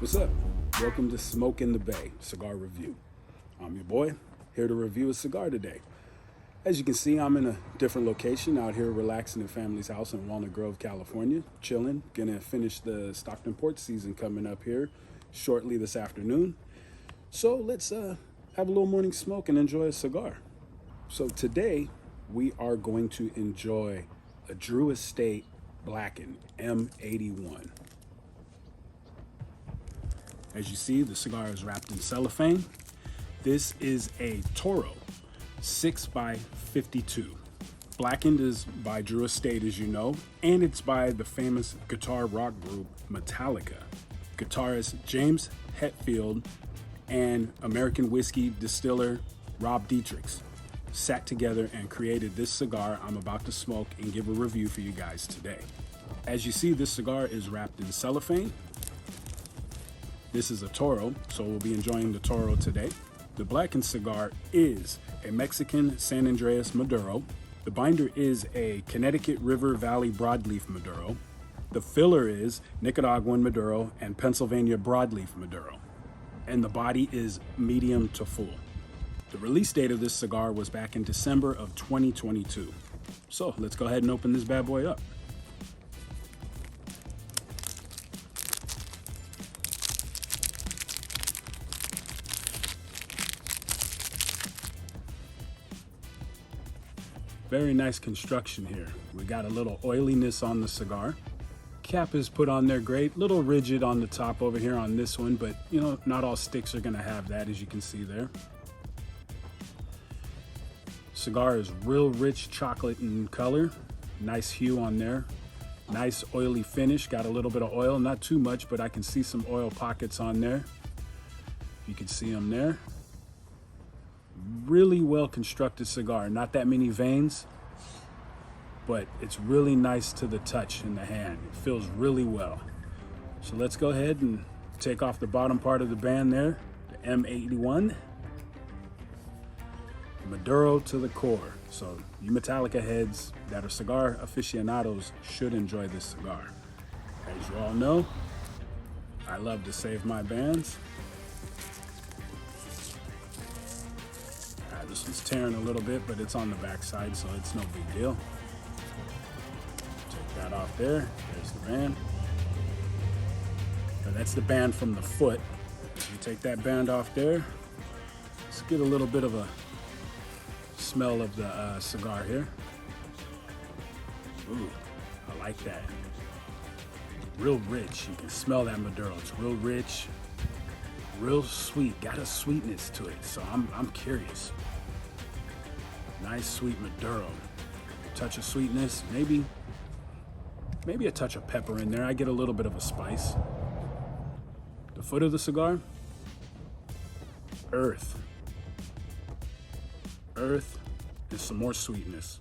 What's up? Welcome to Smoke in the Bay Cigar Review. I'm your boy, here to review a cigar today. As you can see, I'm in a different location out here relaxing in family's house in Walnut Grove, California, chilling. Gonna finish the Stockton Port season coming up here shortly this afternoon. So let's have a little morning smoke and enjoy a cigar. So today we are going to enjoy a Drew Estate Blackened M81. As you see, the cigar is wrapped in cellophane. This is a Toro 6x52. Blackened is by Drew Estate, as you know, and it's by the famous guitar rock group Metallica. Guitarist James Hetfield and American whiskey distiller Rob Dietrichs sat together and created this cigar I'm about to smoke and give a review for you guys today. As you see, this cigar is wrapped in cellophane. This is a Toro, so we'll be enjoying the Toro today. The Blackened cigar is a Mexican San Andrés Maduro. The binder is a Connecticut River Valley Broadleaf Maduro. The filler is Nicaraguan Maduro and Pennsylvania Broadleaf Maduro. And the body is medium to full. The release date of this cigar was back in December of 2022. So let's go ahead and open this bad boy up. Very nice construction here. We got a little oiliness on the cigar. Cap is put on there great, little rigid on the top over here on this one, but you know, not all sticks are gonna have that, as you can see there. Cigar is real rich chocolate in color, nice hue on there, nice oily finish, got a little bit of oil, not too much, but I can see some oil pockets on there. You can see them there. Really well constructed cigar, not that many veins, but it's really nice to the touch in the hand. It feels really well. So let's go ahead and take off the bottom part of the band there, the M81. Maduro to the core. So you Metallica heads that are cigar aficionados should enjoy this cigar. As you all know, I love to save my bands. This one's tearing a little bit, but it's on the back side, so it's no big deal. Take that off there. There's the band. So that's the band from the foot. You take that band off there. Let's get a little bit of a smell of the cigar here. Ooh, I like that. Real rich. You can smell that Maduro. It's real rich, real sweet. Got a sweetness to it, so I'm curious. Nice sweet Maduro. Touch of sweetness, maybe a touch of pepper in there. I get a little bit of a spice. The foot of the cigar, earth and some more sweetness.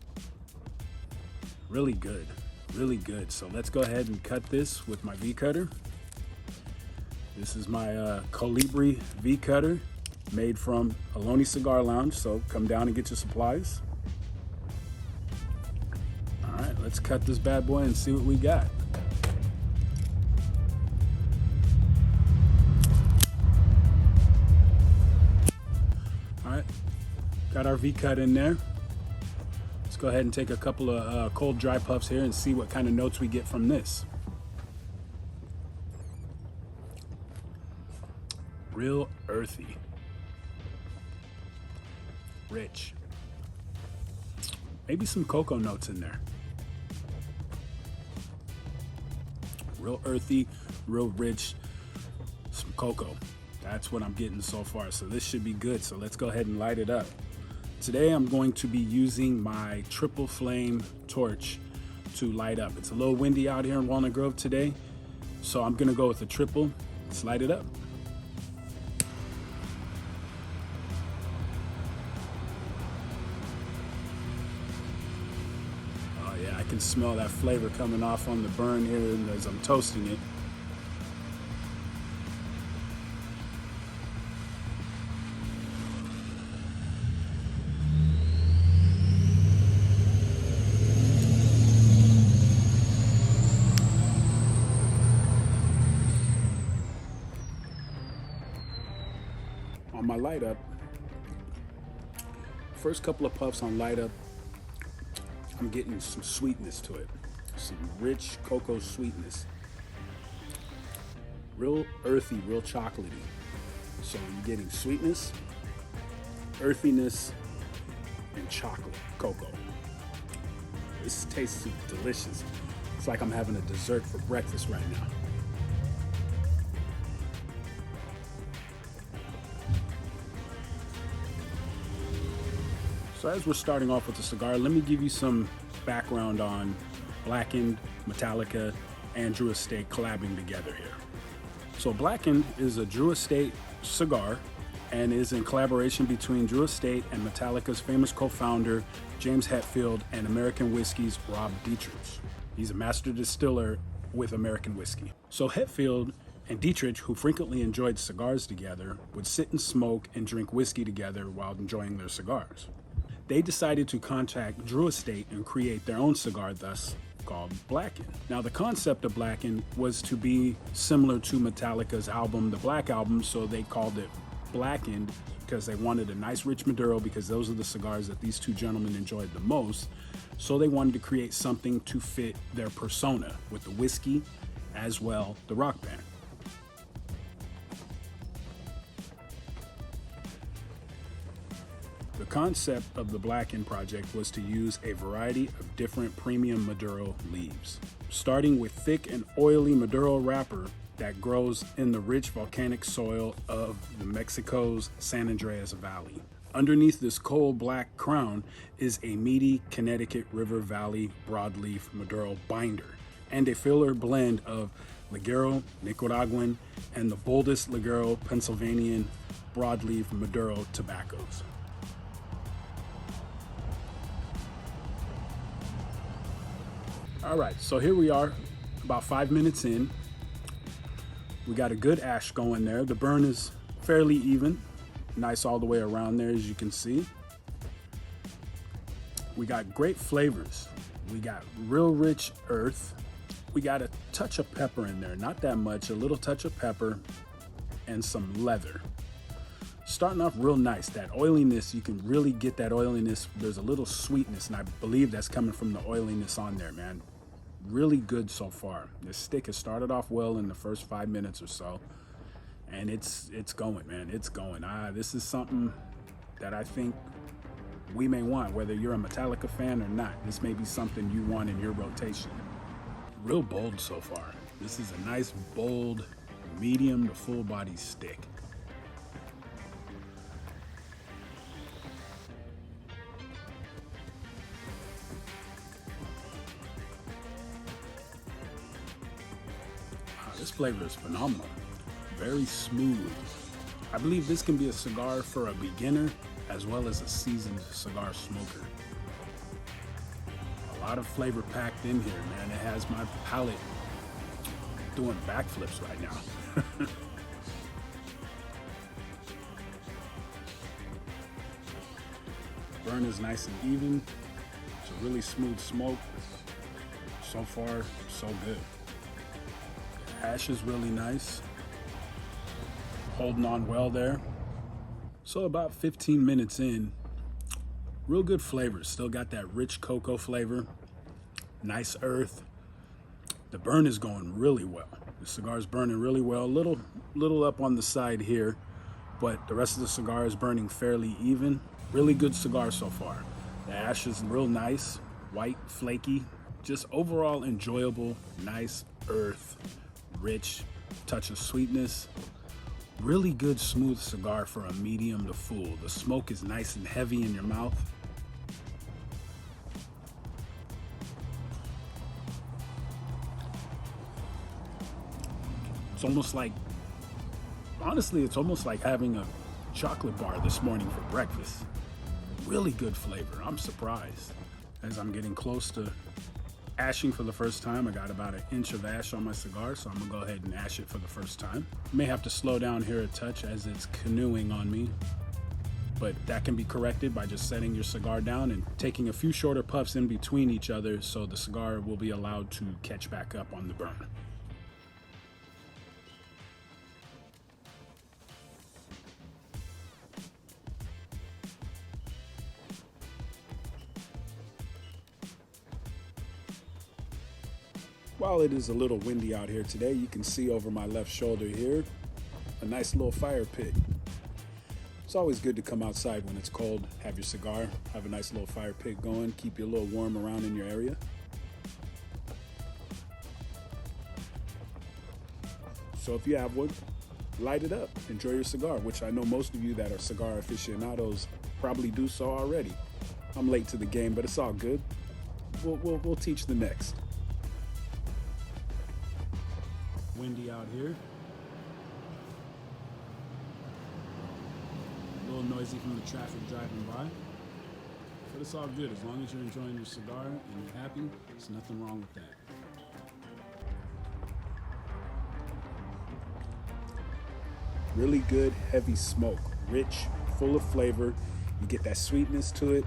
Really good, really good. So let's go ahead and cut this with my V cutter. This is my Colibri V cutter, made from Aloni Cigar Lounge, so come down and get your supplies. All right, let's cut this bad boy and see what we got. All right, got our V cut in there. Let's go ahead and take a couple of cold dry puffs here and see what kind of notes we get from this. Real earthy. Rich. Maybe some cocoa notes in there. Real earthy, real rich, some cocoa. That's what I'm getting so far. So this should be good. So let's go ahead and light it up. Today I'm going to be using my triple flame torch to light up. It's a little windy out here in Walnut Grove today, so I'm gonna go with the triple. Let's light it up. I can smell that flavor coming off on the burn here as I'm toasting it. On my light up, first couple of puffs on light up, I'm getting some sweetness to it. Some rich cocoa sweetness. Real earthy, real chocolatey. So you're getting sweetness, earthiness, and chocolate cocoa. This tastes delicious. It's like I'm having a dessert for breakfast right now. So as we're starting off with the cigar, let me give you some background on Blackened, Metallica, and Drew Estate collabing together here. So Blackened is a Drew Estate cigar and is in collaboration between Drew Estate and Metallica's famous co-founder, James Hetfield, and American Whiskey's Rob Dietrich. He's a master distiller with American Whiskey. So Hetfield and Dietrich, who frequently enjoyed cigars together, would sit and smoke and drink whiskey together while enjoying their cigars. They decided to contact Drew Estate and create their own cigar, thus called Blackened. Now the concept of Blackened was to be similar to Metallica's album, the Black Album, so they called it Blackened because they wanted a nice rich Maduro, because those are the cigars that these two gentlemen enjoyed the most. So they wanted to create something to fit their persona with the whiskey as well the rock band. The concept of the Blackened project was to use a variety of different premium Maduro leaves, starting with thick and oily Maduro wrapper that grows in the rich volcanic soil of the Mexico's San Andreas Valley. Underneath this coal black crown is a meaty Connecticut River Valley Broadleaf Maduro binder and a filler blend of Ligero Nicaraguan and the boldest Ligero Pennsylvanian Broadleaf Maduro tobaccos. All right, so here we are, about 5 minutes in. We got a good ash going there. The burn is fairly even, nice all the way around there, as you can see. We got great flavors. We got real rich earth. We got a touch of pepper in there, not that much, a little touch of pepper and some leather. Starting off real nice, that oiliness, you can really get that oiliness. There's a little sweetness, and I believe that's coming from the oiliness on there, man. Really good so far. This stick has started off well in the first 5 minutes or so, and it's going, man. It's going. This is something that I think we may want, whether you're a Metallica fan or not. This may be something you want in your rotation. Real bold so far. This is a nice, bold, medium to full body stick. This flavor is phenomenal, very smooth. I believe this can be a cigar for a beginner as well as a seasoned cigar smoker. A lot of flavor packed in here, man. It has my palate doing backflips right now. Burn is nice and even. It's a really smooth smoke. So far, so good. Ash is really nice, holding on well there. So about 15 minutes in, real good flavors. Still got that rich cocoa flavor, nice earth. The burn is going really well. The cigar is burning really well. Little up on the side here, but the rest of the cigar is burning fairly even. Really good cigar so far. The ash is real nice, white, flaky, just overall enjoyable, nice earth. Rich, touch of sweetness. Really good smooth cigar for a medium to full. The smoke is nice and heavy in your mouth. It's almost like, honestly, it's almost like having a chocolate bar this morning for breakfast. Really good flavor. I'm surprised. As I'm getting close to ashing for the first time, I got about 1 inch of ash on my cigar, so I'm gonna go ahead and ash it for the first time. May have to slow down here a touch as it's canoeing on me, but that can be corrected by just setting your cigar down and taking a few shorter puffs in between each other so the cigar will be allowed to catch back up on the burn. While it is a little windy out here today, you can see over my left shoulder here a nice little fire pit. It's always good to come outside when it's cold, have your cigar, have a nice little fire pit going, keep you a little warm around in your area. So if you have one, light it up, enjoy your cigar, which I know most of you that are cigar aficionados probably do so already. I'm late to the game, but it's all good. We'll teach the next. Windy out here. A little noisy from the traffic driving by. But it's all good. As long as you're enjoying your cigar and you're happy, there's nothing wrong with that. Really good, heavy smoke. Rich, full of flavor. You get that sweetness to it.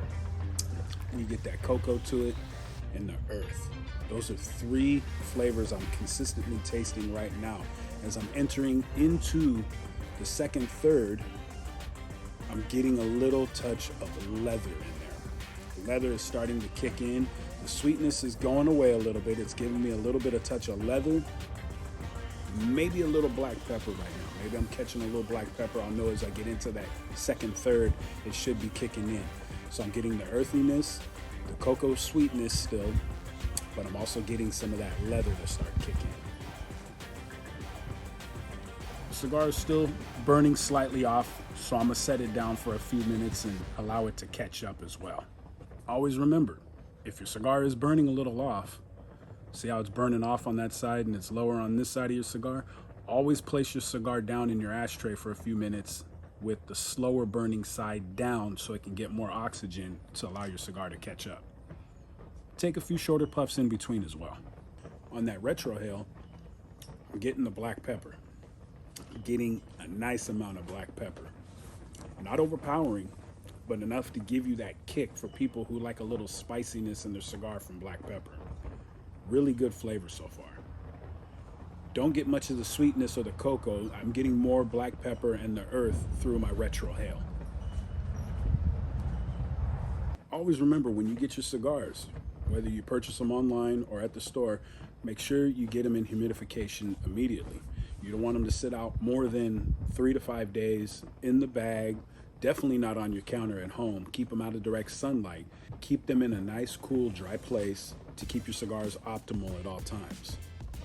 You get that cocoa to it. And the earth. Those are three flavors I'm consistently tasting right now. As I'm entering into the second third, I'm getting a little touch of leather in there. The leather is starting to kick in. The sweetness is going away a little bit. It's giving me a little bit of touch of leather. Maybe a little black pepper right now. Maybe I'm catching a little black pepper. I'll know as I get into that second third, it should be kicking in. So I'm getting the earthiness, the cocoa sweetness still, but I'm also getting some of that leather to start kicking. The cigar is still burning slightly off, so I'm gonna set it down for a few minutes and allow it to catch up as well. Always remember, if your cigar is burning a little off, see how it's burning off on that side and it's lower on this side of your cigar? Always place your cigar down in your ashtray for a few minutes with the slower burning side down so it can get more oxygen to allow your cigar to catch up. Take a few shorter puffs in between as well. On that Retrohale, I'm getting the black pepper. I'm getting a nice amount of black pepper. Not overpowering, but enough to give you that kick for people who like a little spiciness in their cigar from black pepper. Really good flavor so far. Don't get much of the sweetness or the cocoa. I'm getting more black pepper and the earth through my Retrohale. Always remember when you get your cigars, whether you purchase them online or at the store, make sure you get them in humidification immediately. You don't want them to sit out more than 3 to 5 days in the bag, definitely not on your counter at home. Keep them out of direct sunlight. Keep them in a nice, cool, dry place to keep your cigars optimal at all times.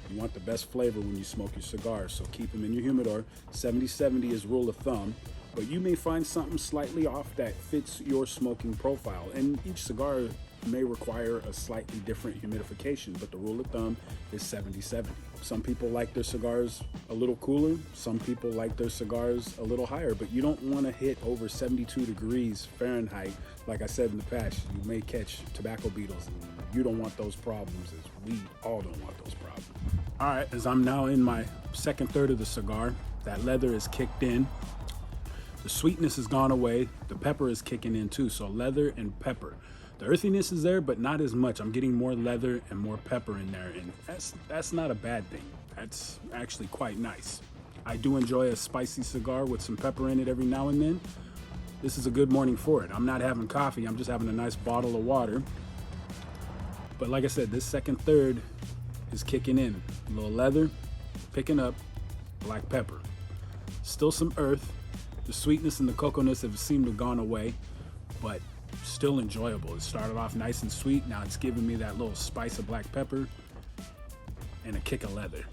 You want the best flavor when you smoke your cigars, so keep them in your humidor. 70-70 is rule of thumb, but you may find something slightly off that fits your smoking profile, and each cigar may require a slightly different humidification, but the rule of thumb is 70-70. Some people like their cigars a little cooler, some people like their cigars a little higher, but you don't want to hit over 72 degrees Fahrenheit. Like I said in the past, you may catch tobacco beetles, and you don't want those problems, as we all don't want those problems. All right, as I'm now in my second third of the cigar, that leather is kicked in. The sweetness has gone away. The pepper is kicking in too, so leather and pepper. The earthiness is there, but not as much. I'm getting more leather and more pepper in there, and that's not a bad thing. That's actually quite nice. I do enjoy a spicy cigar with some pepper in it every now and then. This is a good morning for it. I'm not having coffee, I'm just having a nice bottle of water. But like I said, this second third is kicking in. A little leather, picking up, black pepper. Still some earth. The sweetness and the cocoa-ness have seemed to have gone away, but still enjoyable. It started off nice and sweet. Now it's giving me that little spice of black pepper and a kick of leather.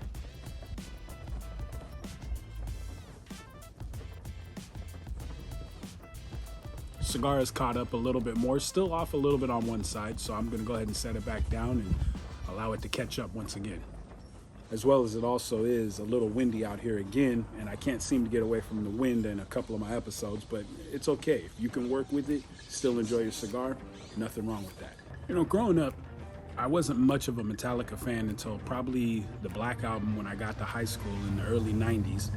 Cigar is caught up a little bit more, still off a little bit on one side, so I'm going to go ahead and set it back down and allow it to catch up once again. As well as it also is a little windy out here again, and I can't seem to get away from the wind in a couple of my episodes, but it's okay. If you can work with it, still enjoy your cigar, nothing wrong with that. You know, growing up, I wasn't much of a Metallica fan until probably the Black Album when I got to high school in the early 90s.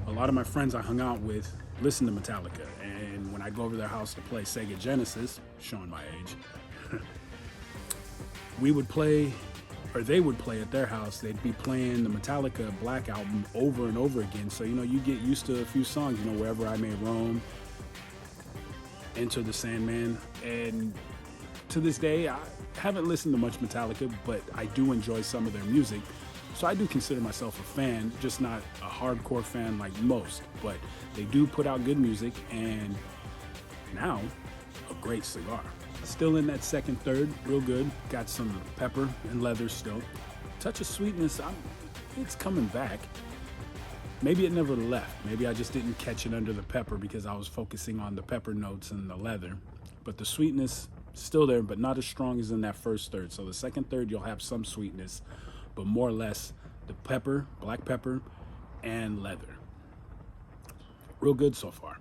A lot of my friends I hung out with listened to Metallica, and when I go over to their house to play Sega Genesis, showing my age, we would play, or they would play at their house. They'd be playing the Metallica Black Album over and over again. So, you know, you get used to a few songs, you know, Wherever I May Roam, Enter the Sandman. And To this day, I haven't listened to much Metallica, but I do enjoy some of their music. So I do consider myself a fan, just not a hardcore fan like most, but they do put out good music, and now a great cigar. Still in that second third, real good. Got some pepper and leather still. Touch of sweetness, it's coming back. Maybe it never left. Maybe I just didn't catch it under the pepper because I was focusing on the pepper notes and the leather. But the sweetness, still there, but not as strong as in that first third. So the second third, you'll have some sweetness, but more or less the pepper, black pepper, and leather. Real good so far.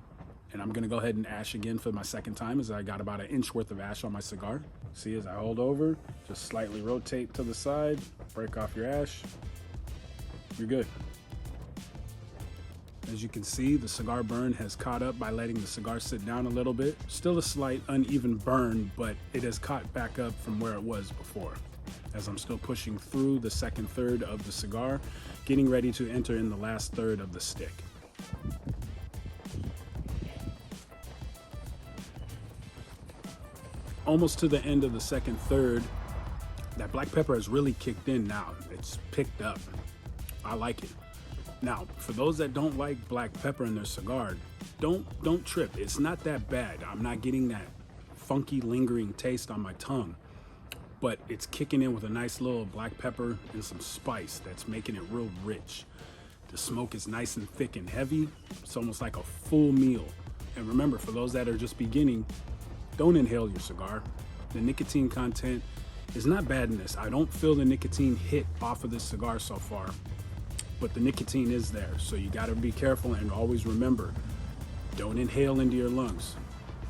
And I'm gonna go ahead and ash again for my second time, as I got about an inch worth of ash on my cigar. See, as I hold over, just slightly rotate to the side, break off your ash, you're good. As you can see, the cigar burn has caught up by letting the cigar sit down a little bit. Still a slight uneven burn, but it has caught back up from where it was before. As I'm still pushing through the second third of the cigar, getting ready to enter in the last third of the stick. Almost to the end of the second third, that black pepper has really kicked in now. It's picked up. I like it. Now, for those that don't like black pepper in their cigar, don't trip. It's not that bad. I'm not getting that funky lingering taste on my tongue, but it's kicking in with a nice little black pepper and some spice that's making it real rich. The smoke is nice and thick and heavy. It's almost like a full meal. And remember, for those that are just beginning, don't inhale your cigar. The nicotine content is not bad in this. I don't feel the nicotine hit off of this cigar so far, but the nicotine is there. So you gotta be careful and always remember, don't inhale into your lungs.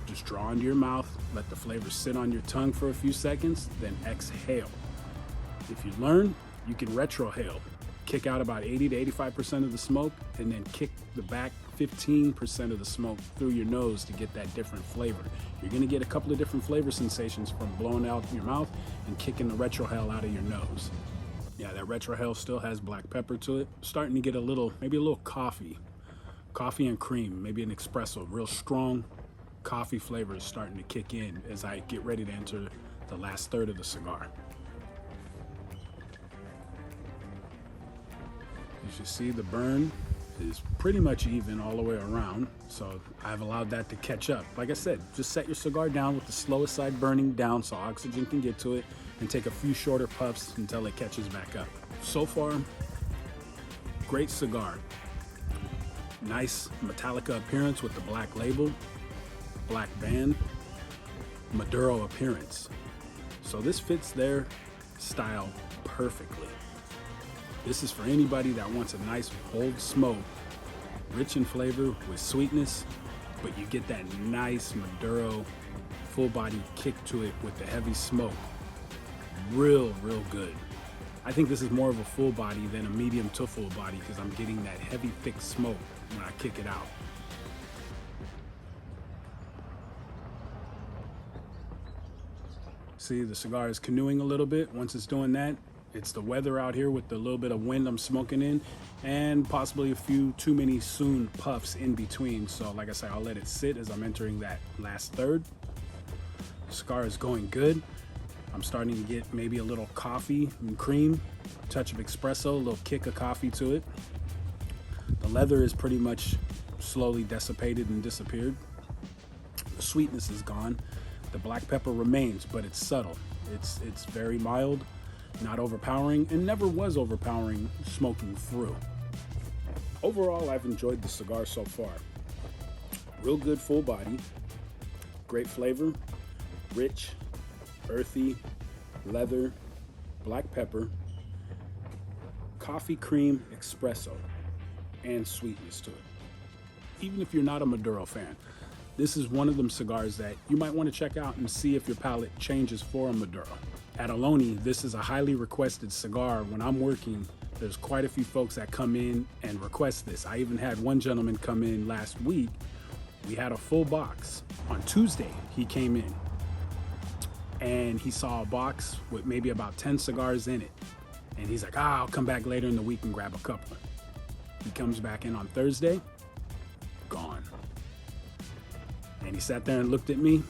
Just draw into your mouth, let the flavor sit on your tongue for a few seconds, then exhale. If you learn, you can retrohale. Kick out about 80 to 85% of the smoke, and then kick the back 15% of the smoke through your nose to get that different flavor. You're gonna get a couple of different flavor sensations from blowing out your mouth and kicking the retrohale out of your nose. Yeah, that retrohale still has black pepper to it. Starting to get a little, maybe a little coffee and cream, maybe an espresso. Real strong coffee flavor is starting to kick in as I get ready to enter the last third of the cigar. As you see, the burn is pretty much even all the way around, so I've allowed that to catch up. Like I said, just set your cigar down with the slowest side burning down so oxygen can get to it, and take a few shorter puffs until it catches back up. So far, great cigar. Nice Metallica appearance with the black label, black band, Maduro appearance. So this fits their style perfectly. This is for anybody that wants a nice bold smoke, rich in flavor with sweetness, but you get that nice Maduro full body kick to it with the heavy smoke. Real good. I think this is more of a full body than a medium to full body because I'm getting that heavy, thick smoke when I kick it out. See, the cigar is canoeing a little bit. Once it's doing that, it's the weather out here with the little bit of wind I'm smoking in, and possibly a few too many soon puffs in between. So like I said, I'll let it sit as I'm entering that last third. The cigar is going good. I'm starting to get maybe a little coffee and cream, touch of espresso, a little kick of coffee to it. The leather is pretty much slowly dissipated and disappeared. The sweetness is gone. The black pepper remains, but it's subtle. It's very mild, not overpowering, and never was overpowering smoking through. Overall, I've enjoyed the cigar so far. Real good full body, great flavor, rich, earthy, leather, black pepper, coffee cream espresso, and sweetness to it. Even if you're not a Maduro fan, this is one of them cigars that you might want to check out and see if your palate changes for a Maduro. At Aloni, this is a highly requested cigar. When I'm working, there's quite a few folks that come in and request this. I even had one gentleman come in last week. We had a full box. On Tuesday, he came in and he saw a box with maybe about 10 cigars in it. And he's like, I'll come back later in the week and grab a couple. He comes back in on Thursday, gone. And he sat there and looked at me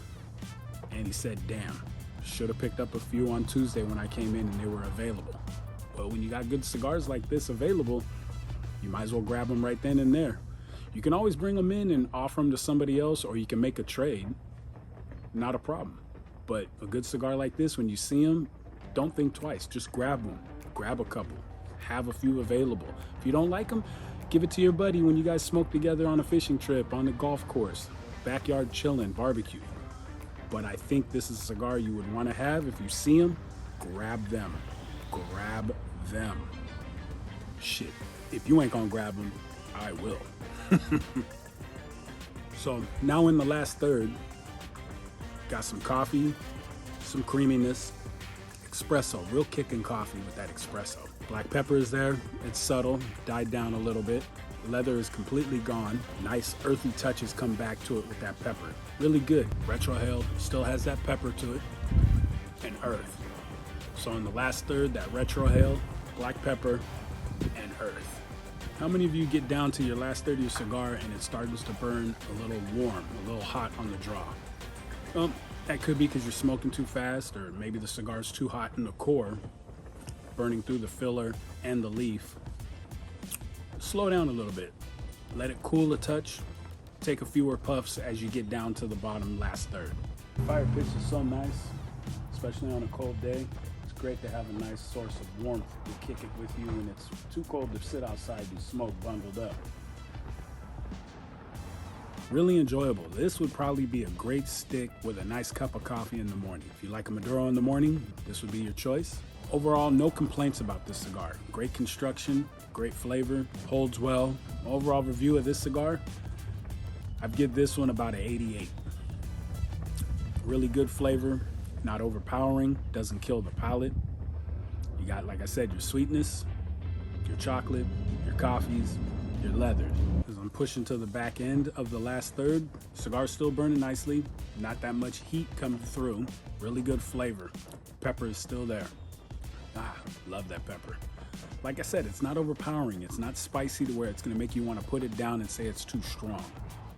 and he said, damn, Should have picked up a few on Tuesday when I came in and they were available. Well, when you got good cigars like this available, you might as well grab them right then and there. You can always bring them in and offer them to somebody else, or you can make a trade. Not a problem. But a good cigar like this, when you see them, don't think twice. Just grab one. Grab a couple. Have a few available. If you don't like them, give it to your buddy when you guys smoke together on a fishing trip, on the golf course, backyard chilling, barbecue. But I think this is a cigar you would want to have. If you see them, grab them. Grab them. Shit, if you ain't gonna grab them, I will. So now in the last third, got some coffee, some creaminess, espresso, real kicking coffee with that espresso. Black pepper is there, it's subtle, died down a little bit. Leather is completely gone. Nice earthy touches come back to it with that pepper. Really good. Retrohale still has that pepper to it, and earth. So in the last third, that retrohale, black pepper, and earth. How many of you get down to your last third of your cigar and it starts to burn a little warm, a little hot on the draw? Well, that could be because you're smoking too fast, or maybe the cigar's too hot in the core, burning through the filler and the leaf. Slow down a little bit. Let it cool a touch. Take a fewer puffs as you get down to the bottom last third. Fire pitch is so nice, especially on a cold day. It's great to have a nice source of warmth to kick it with you when it's too cold to sit outside and smoke bundled up. Really enjoyable. This would probably be a great stick with a nice cup of coffee in the morning. If you like a Maduro in the morning, this would be your choice. Overall, no complaints about this cigar. Great construction, great flavor, holds well. Overall review of this cigar, I'd give this one about an 88. Really good flavor, not overpowering, doesn't kill the palate. You got, like I said, your sweetness, your chocolate, your coffees, your leathers. As I'm pushing to the back end of the last third, cigar's still burning nicely, not that much heat coming through, really good flavor. Pepper is still there. Love that pepper. Like I said, it's not overpowering, it's not spicy to where it's gonna make you wanna put it down and say it's too strong.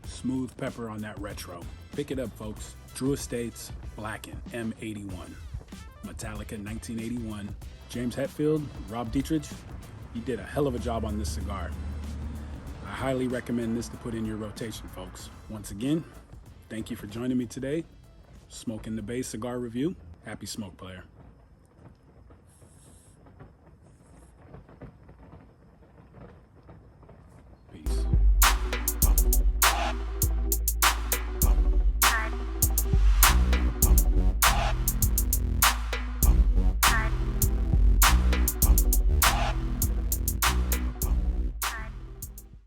Smooth pepper on that retro. Pick it up, folks. Drew Estates, Blackened M81. Metallica 1981. James Hetfield, Rob Dietrich, you did a hell of a job on this cigar. I highly recommend this to put in your rotation, folks. Once again, thank you for joining me today. Smoke in the Bay Cigar Review. Happy smoke, player.